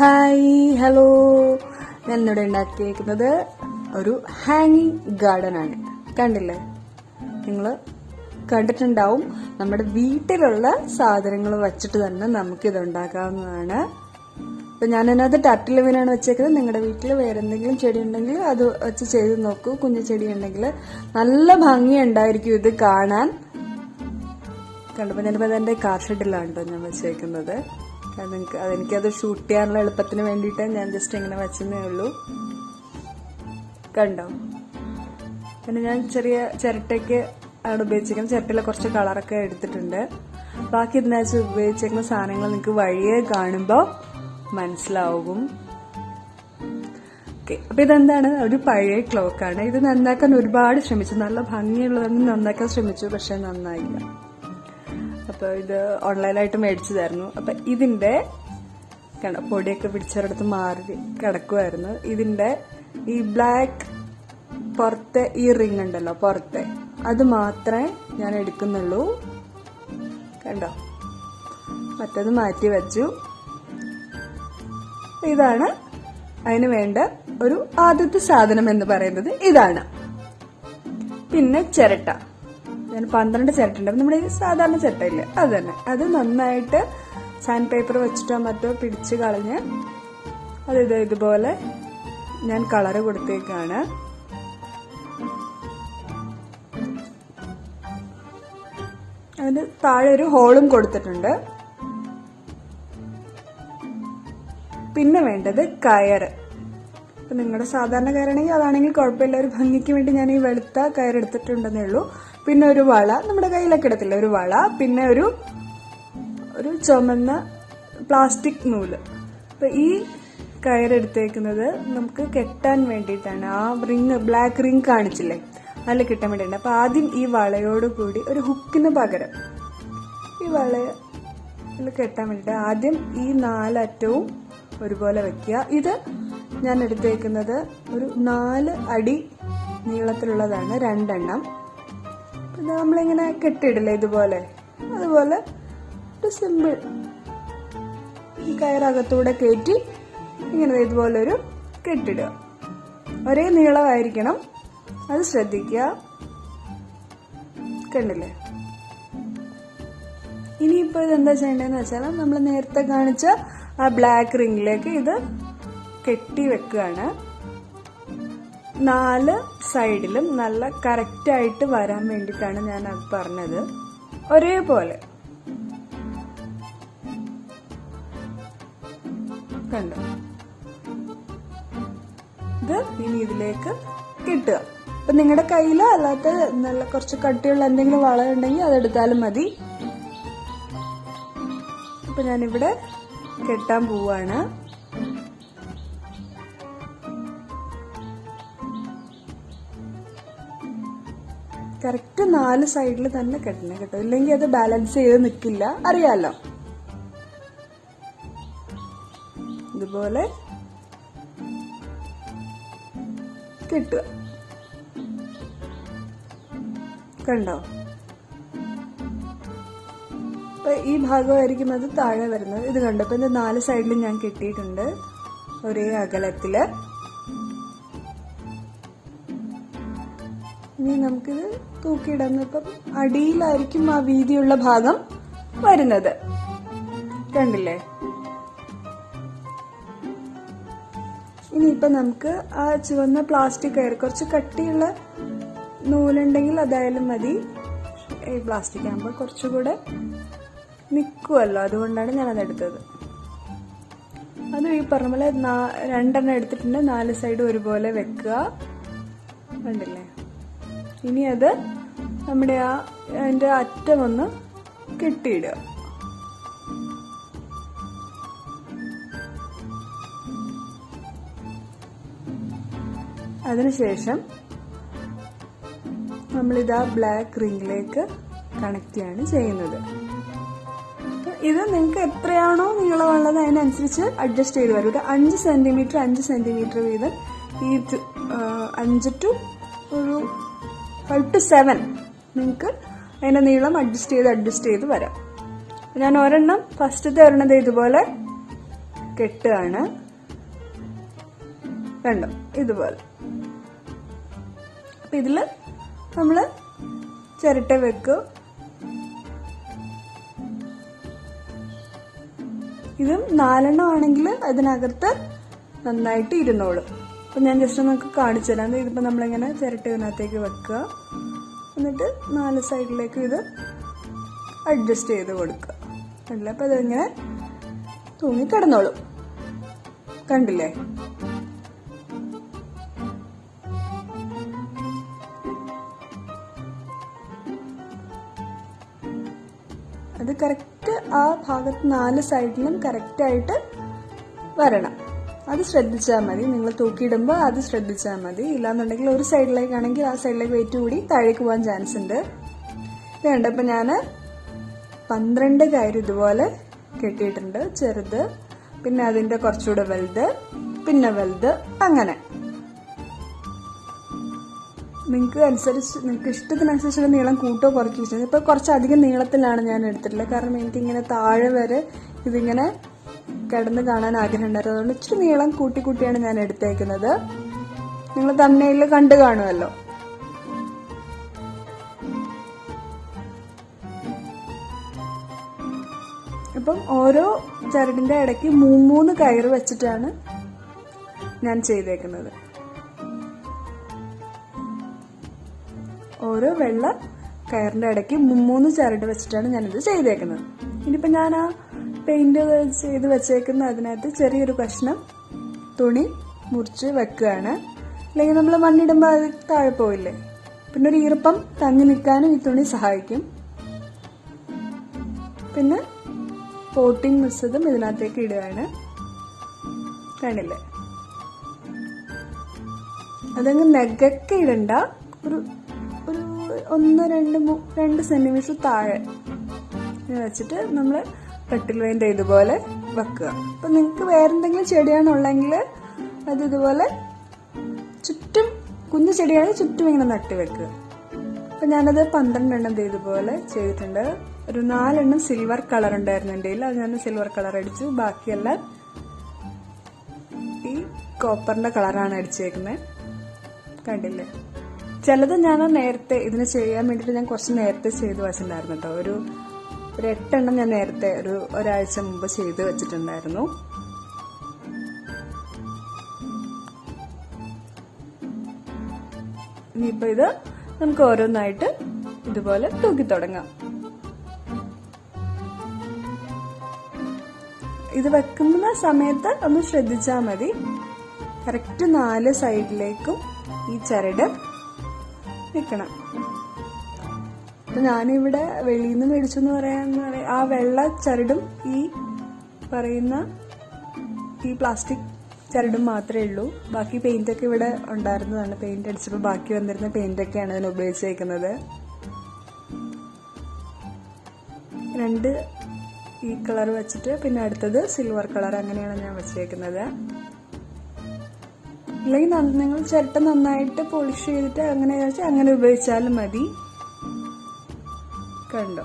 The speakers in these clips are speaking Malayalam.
ഹായ് ഹലോ, ഞാൻ ഇന്നിവിടെ ഉണ്ടാക്കിയേക്കുന്നത് ഒരു ഹാങ്ങിങ് ഗാർഡൻ ആണ്. കണ്ടില്ലേ? നിങ്ങൾ കണ്ടിട്ടുണ്ടാവും. നമ്മുടെ വീട്ടിലുള്ള സാധനങ്ങൾ വെച്ചിട്ട് തന്നെ നമുക്കിത് ഉണ്ടാക്കാവുന്നതാണ്. അപ്പം ഞാനതിനകത്ത് ടർട്ടിൽ വീനാണ് വെച്ചേക്കുന്നത്. നിങ്ങളുടെ വീട്ടിൽ വേറെ എന്തെങ്കിലും ചെടി ഉണ്ടെങ്കിൽ അത് വെച്ച് ചെയ്ത് നോക്കൂ. കുഞ്ഞു ചെടി ഉണ്ടെങ്കിൽ നല്ല ഭംഗി ഉണ്ടായിരിക്കും ഇത് കാണാൻ. കണ്ടപ്പോൾ ഞാനിപ്പോൾ അതെൻ്റെ കാർ ഷെഡിലാണ് കേട്ടോ ഞാൻ വെച്ചേക്കുന്നത്. അതെനിക്കത് ഷൂട്ട് ചെയ്യാനുള്ള എളുപ്പത്തിന് വേണ്ടിയിട്ട് ഞാൻ ജസ്റ്റ് ഇങ്ങനെ വെച്ചതേ ഉള്ളൂ. കണ്ടോ? പിന്നെ ഞാൻ ചെറിയ ചിരട്ടയ്ക്ക് ആണ് ഉപയോഗിച്ചിരിക്കുന്നത്. ചിരട്ടയിലെ കുറച്ച് കളറൊക്കെ എടുത്തിട്ടുണ്ട്. ബാക്കി എന്താ വെച്ചാൽ ഉപയോഗിച്ചിരിക്കുന്ന സാധനങ്ങൾ നിങ്ങൾക്ക് വഴിയെ കാണുമ്പോൾ മനസ്സിലാവും. ഓക്കെ, അപ്പൊ ഇതെന്താണ്? ഒരു പഴയ ക്ലോക്കാണ്. ഇത് നന്നാക്കാൻ ഒരുപാട് ശ്രമിച്ചു. നല്ല ഭംഗിയുള്ളതൊന്നും നന്നാക്കാൻ ശ്രമിച്ചു, പക്ഷെ നന്നായില്ല. അപ്പോൾ ഇത് ഓൺലൈനായിട്ട് മേടിച്ചതായിരുന്നു. അപ്പം ഇതിൻ്റെ പൊടിയൊക്കെ പിടിച്ചൊരിടത്ത് മാറി കിടക്കുമായിരുന്നു. ഇതിൻ്റെ ഈ ബ്ലാക്ക് പുറത്തെ ഈ റിങ് ഉണ്ടല്ലോ, പുറത്തെ അത് മാത്രമേ ഞാൻ എടുക്കുന്നുള്ളൂ. കണ്ടോ? മറ്റത് മാറ്റി വെച്ചു. ഇതാണ് അതിന് വേണ്ട ഒരു ആദ്യത്തെ സാധനം എന്ന് പറയുന്നത് ഇതാണ്. പിന്നെ ചിരട്ട. ഞാൻ 12 ചിരട്ടുണ്ട്. നമ്മുടെ ഈ സാധാരണ ചിരട്ടയില്ലേ, അത് തന്നെ. അത് നന്നായിട്ട് സാൻഡ് പേപ്പർ വെച്ചിട്ടോ മറ്റോ പിടിച്ച് കളഞ്ഞ് അത് ഇതുപോലെ ഞാൻ കളറ് കൊടുത്തേക്കാണ്. അതിന് താഴെ ഒരു ഹോളും കൊടുത്തിട്ടുണ്ട്. പിന്നെ വേണ്ടത് കയറ്. ഇപ്പൊ നിങ്ങളുടെ സാധാരണ കയറാണെങ്കിൽ അതാണെങ്കിൽ കുഴപ്പമില്ല. ഒരു ഭംഗിക്ക് വേണ്ടി ഞാൻ ഈ വെളുത്ത കയറെടുത്തിട്ടുണ്ടെന്നേ ഉള്ളൂ. പിന്നെ ഒരു വള, നമ്മുടെ കയ്യിലൊക്കെ ഇടത്തില്ല, ഒരു വള. പിന്നെ ഒരു ചുമന്ന പ്ലാസ്റ്റിക് നൂല്. അപ്പൊ ഈ കയറെടുത്തേക്കുന്നത് നമുക്ക് കെട്ടാൻ വേണ്ടിയിട്ടാണ്. ആ റിങ്, ബ്ലാക്ക് റിങ് കാണിച്ചില്ലേ, അതിൽ കിട്ടാൻ വേണ്ടിയിട്ടുണ്ട്. അപ്പൊ ആദ്യം ഈ വളയോട് കൂടി ഒരു ഹുക്കിന് പകരം ഈ വളയിൽ കെട്ടാൻ വേണ്ടിയിട്ട് ആദ്യം ഈ 4 അറ്റവും ഒരുപോലെ വെക്കുക. ഇത് ഞാൻ എടുത്തേക്കുന്നത് ഒരു 4 അടി നീളത്തിലുള്ളതാണ്, 2 എണ്ണം. പിന്നെ നമ്മളിങ്ങനെ കെട്ടിയിടില്ലേ ഇതുപോലെ, അതുപോലെ ഒരു സിമ്പിൾ ഈ കയറകത്തൂടെ കയറ്റി ഇങ്ങനെ ഇതുപോലെ ഒരു കെട്ടിടുക. ഒരേ നീളമായിരിക്കണം, അത് ശ്രദ്ധിക്കുക. കണ്ടില്ലേ? ഇനിയിപ്പോൾ ഇതെന്താ ചെയ്യേണ്ടതെന്ന് വെച്ചാൽ നമ്മൾ നേരത്തെ കാണിച്ച ആ ബ്ലാക്ക് റിങ്ങിലേക്ക് ഇത് കെട്ടി വെക്കുകയാണ്. 4 സൈഡിലും നല്ല കറക്റ്റായിട്ട് വരാൻ വേണ്ടിയിട്ടാണ് ഞാൻ അത് പറഞ്ഞത്. ഒരേപോലെ കണ്ടോ? ഇത് ഇനി ഇതിലേക്ക് കിട്ടുക. അപ്പൊ നിങ്ങളുടെ കയ്യിൽ അല്ലാത്ത നല്ല കുറച്ച് കട്ടിയുള്ള എന്തെങ്കിലും വള ഉണ്ടെങ്കിൽ അതെടുത്താലും മതി. അപ്പൊ ഞാനിവിടെ കെട്ടാൻ പോവാണ്. കറക്റ്റ് 4 സൈഡിൽ തന്നെ കെട്ടണം കേട്ടോ, ഇല്ലെങ്കിൽ അത് ബാലൻസ് ചെയ്ത് നിൽക്കില്ല, അറിയാലോ. ഇതുപോലെ കെട്ടുക. കണ്ടോ? അപ്പൊ ഈ ഭാഗമായിരിക്കും അത് താഴെ വരുന്നത്. ഇത് കണ്ടോ? ഇപ്പൊ ഇത് 4 സൈഡിലും ഞാൻ കെട്ടിയിട്ടുണ്ട്, ഒരേ അകലത്തില്. ഇനി നമുക്കിത് തൂക്കിയിടാം. ഇപ്പം അടിയിലായിരിക്കും ആ വീതിയുള്ള ഭാഗം വരുന്നത്. കണ്ടില്ലേ? ഇനിയിപ്പം നമുക്ക് ആ ചുവന്ന പ്ലാസ്റ്റിക് കയർ, കുറച്ച് കട്ടിയുള്ള നൂലുണ്ടെങ്കിൽ അതായാലും മതി. ഈ പ്ലാസ്റ്റിക് ആകുമ്പോൾ കുറച്ചുകൂടെ നിൽക്കുമല്ലോ, അതുകൊണ്ടാണ് ഞാനതെടുത്തത്. അതും ഈ പറഞ്ഞ പോലെ 2 എണ്ണം എടുത്തിട്ടുണ്ട്. 4 സൈഡും ഒരുപോലെ വെക്കുക. കണ്ടില്ലേ? ഇനി അത് നമ്മുടെ അതിൻ്റെ അറ്റം ഒന്ന് കെട്ടിയിടുക. അതിനുശേഷം നമ്മളിതാ ബ്ലാക്ക് റിങ്ങിലേക്ക് കണക്ട് ചെയ്യാണ് ചെയ്യുന്നത്. ഇത് നിങ്ങൾക്ക് എത്രയാണോ നീളമുള്ളത് അതിനനുസരിച്ച് അഡ്ജസ്റ്റ് ചെയ്ത് വരും. ഒരു 5 സെന്റിമീറ്റർ വീതം ഈ 5 to ഒരു 5 to 7 നിങ്ങൾക്ക് അതിന്റെ നീളം അഡ്ജസ്റ്റ് ചെയ്ത് വരാം. ഞാൻ ഒരെണ്ണം, ഫസ്റ്റത്തെ ഒരെണ്ണം ഇതുപോലെ കെട്ടുകയാണ്. കണ്ടോ, ഇതുപോലെ. അപ്പൊ ഇതില് നമ്മള് ചിരട്ട വെക്കും. ഇതും 4 എണ്ണം ആണെങ്കിൽ അതിനകത്ത് നന്നായിട്ട് ഇരുന്നോളും. അപ്പൊ ഞാൻ ജസ്റ്റ് നമുക്ക് കാണിച്ചു തരാം. ഇതിപ്പോ നമ്മളിങ്ങനെ ചിരട്ട ഇതിനകത്തേക്ക് വെക്കുക, എന്നിട്ട് 4 സൈഡിലേക്ക് ഇത് അഡ്ജസ്റ്റ് ചെയ്ത് കൊടുക്കുക. കണ്ടില്ലേ? അപ്പൊ അതിങ്ങനെ തൂങ്ങി കിടന്നോളും. കണ്ടില്ലേ? അത് കറക്റ്റ് ആ ഭാഗത്ത് 4 സൈഡിലും കറക്റ്റായിട്ട് വരണം. അത് ശ്രദ്ധിച്ചാൽ മതി. നിങ്ങൾ തൂക്കിയിടുമ്പോൾ അത് ശ്രദ്ധിച്ചാൽ മതി. ഇല്ലാന്നുണ്ടെങ്കിൽ ഒരു സൈഡിലേക്കാണെങ്കിൽ ആ സൈഡിലേക്ക് വെയിറ്റ് കൂടി താഴേക്ക് പോകാൻ ചാൻസ് ഉണ്ട്. ഇത് കണ്ടപ്പോൾ ഞാൻ 12 കയറ് ഇതുപോലെ കെട്ടിയിട്ടുണ്ട്. ചെറുത്, പിന്നെ അതിന്റെ കുറച്ചുകൂടെ വലുത്, പിന്നെ വലുത്, അങ്ങനെ നിങ്ങൾക്ക് ഇഷ്ടത്തിനനുസരിച്ചുള്ള നീളം കൂട്ടോ കുറയ്ക്കുകയോ ചെയ്യുന്നത്. ഇപ്പൊ കുറച്ചധികം നീളത്തിലാണ് ഞാൻ എടുത്തിട്ടുള്ളത്. കാരണം എനിക്കിങ്ങനെ താഴെ വരെ ഇതിങ്ങനെ കിടന്ന് കാണാൻ ആഗ്രഹം ഉണ്ടായിരുന്നു. അതുകൊണ്ട് ഇച്ചിരി നീളം കൂട്ടിയാണ് ഞാൻ എടുത്തേക്കുന്നത്. നിങ്ങൾ തമ്മനയിൽ കണ്ടു കാണുമല്ലോ. അപ്പം ഓരോ ചരടിന്റെ ഇടയ്ക്ക് 3 കയറ് വെച്ചിട്ടാണ് ഞാൻ ചെയ്തേക്കുന്നത്. ഓരോ വെള്ള കയറിന്റെ ഇടയ്ക്ക് 3 ചരട് വെച്ചിട്ടാണ് ഞാനിത് ചെയ്തേക്കുന്നത്. ഇനിയിപ്പോ ഞാൻ ആ പെയിന്റ് ചെയ്ത് വെച്ചേക്കുന്ന അതിനകത്ത് ചെറിയൊരു കഷ്ണം തുണി മുറിച്ച് വെക്കുകയാണ്. അല്ലെങ്കിൽ നമ്മൾ മണ്ണിടുമ്പോൾ അത് താഴെ പോയില്ലേ. പിന്നെ ഒരു ഈർപ്പം തങ്ങി നിൽക്കാനും ഈ തുണി സഹായിക്കും. പിന്നെ കോട്ടിംഗ് മിശ്രിതം ഇതിനകത്തേക്ക് ഇടുകയാണ്. കാണില്ലേ? അതങ്ങ് നെഗൊക്കെ ഇടണ്ട. ഒരു 1-2 സെന്റിമീറ്റർ താഴെ വെച്ചിട്ട് നമ്മൾ കട്ടിൽ പെയിന്റ് ഇതുപോലെ വെക്കുക. അപ്പൊ നിങ്ങൾക്ക് വേറെന്തെങ്കിലും ചെടിയാണുള്ളെങ്കിൽ അത് ഇതുപോലെ ചുറ്റും, കുഞ്ഞു ചെടിയാണെങ്കിൽ ചുറ്റും ഇങ്ങനെ നട്ട് വെക്കുക. അപ്പൊ ഞാനത് 12 എണ്ണം ഇതുപോലെ ചെയ്തിട്ടുണ്ട്. ഒരു 4 എണ്ണം സിൽവർ കളർ ഉണ്ടായിരുന്നു എൻ്റെ കയ്യിൽ. അത് ഞാൻ സിൽവർ കളർ അടിച്ചു. ബാക്കിയെല്ലാം ഈ കോപ്പറിന്റെ കളറാണ് അടിച്ചേക്കുന്നത്. കണ്ടില്ലേ? ചിലത് ഞാൻ നേരത്തെ ഇതിന് ചെയ്യാൻ വേണ്ടിയിട്ട് ഞാൻ കുറച്ച് നേരത്തെ ചെയ്ത് വെച്ചിട്ടുണ്ടായിരുന്നു കേട്ടോ. ഒരു 8 എണ്ണം ഞാൻ നേരത്തെ ഒരാഴ്ച മുമ്പ് ചെയ്ത് വെച്ചിട്ടുണ്ടായിരുന്നു. ഇനിയിപ്പോ ഇത് നമുക്ക് ഓരോന്നായിട്ട് ഇതുപോലെ തൂക്കി തുടങ്ങാം. ഇത് വെക്കുന്ന സമയത്ത് ഒന്ന് ശ്രദ്ധിച്ചാൽ മതി. കറക്റ്റ് 4 സൈഡിലേക്കും ഈ ചരട് നിൽക്കണം. അപ്പൊ ഞാനിവിടെ വെളിയിൽ നിന്ന് മേടിച്ചെന്ന് പറയാന്ന് ആ വെള്ള ചരടും ഈ പറയുന്ന ഈ പ്ലാസ്റ്റിക് ചരടും മാത്രമേ ഉള്ളൂ. ബാക്കി പെയിന്റ് ഒക്കെ ഇവിടെ ഉണ്ടായിരുന്നതാണ്. പെയിന്റ് അടിച്ചപ്പോൾ ബാക്കി വന്നിരുന്ന പെയിന്റ് ഒക്കെയാണ് അതിന് ഉപയോഗിച്ചേക്കുന്നത്. 2 ഈ കളർ വെച്ചിട്ട് പിന്നെ അടുത്തത് സിൽവർ കളർ, അങ്ങനെയാണ് ഞാൻ വെച്ചേക്കുന്നത്. അല്ലെങ്കിൽ നിങ്ങൾ ചിരട്ട നന്നായിട്ട് പോളിഷ് ചെയ്തിട്ട് അങ്ങനെ ഉപയോഗിച്ചാലും മതി. കണ്ടോ?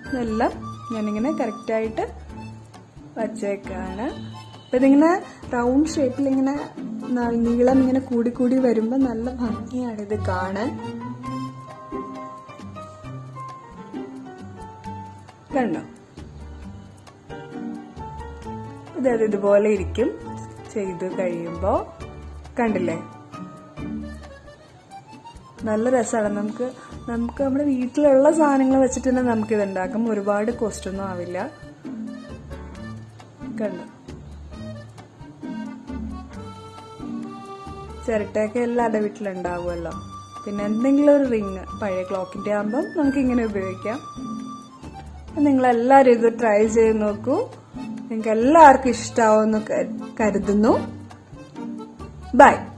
ഇതെല്ലാം ഞാനിങ്ങനെ കറക്റ്റായിട്ട് വച്ചേക്കാണ്. അപ്പൊ ഇതിങ്ങനെ റൗണ്ട് ഷേപ്പിൽ ഇങ്ങനെ നീളം ഇങ്ങനെ കൂടി വരുമ്പോ നല്ല ഭംഗിയാണ് ഇത് കാണാൻ. കണ്ടോ? ഇതുപോലെ ഇരിക്കും ചെയ്ത് കഴിയുമ്പോ. കണ്ടില്ലേ? നല്ല രസമാണ്. നമുക്ക് നമ്മുടെ വീട്ടിലുള്ള സാധനങ്ങൾ വെച്ചിട്ട് തന്നെ നമുക്കിത് ഉണ്ടാക്കാം. ഒരുപാട് കോസ്റ്റ് ഒന്നും ആവില്ല. കണ്ടോ? ചിരട്ടയൊക്കെ എല്ലാവരുടെ വീട്ടിലുണ്ടാവുമല്ലോ. പിന്നെ എന്തെങ്കിലും ഒരു റിങ് പഴയ ക്ലോക്കിന്റെ ആകുമ്പം നമുക്ക് ഇങ്ങനെ ഉപയോഗിക്കാം. നിങ്ങളെല്ലാവരും ഇത് ട്രൈ ചെയ്ത് നോക്കൂ. നിങ്ങൾക്ക് എല്ലാവർക്കും ഇഷ്ടാവുമെന്ന് കരുതുന്നു. Bye.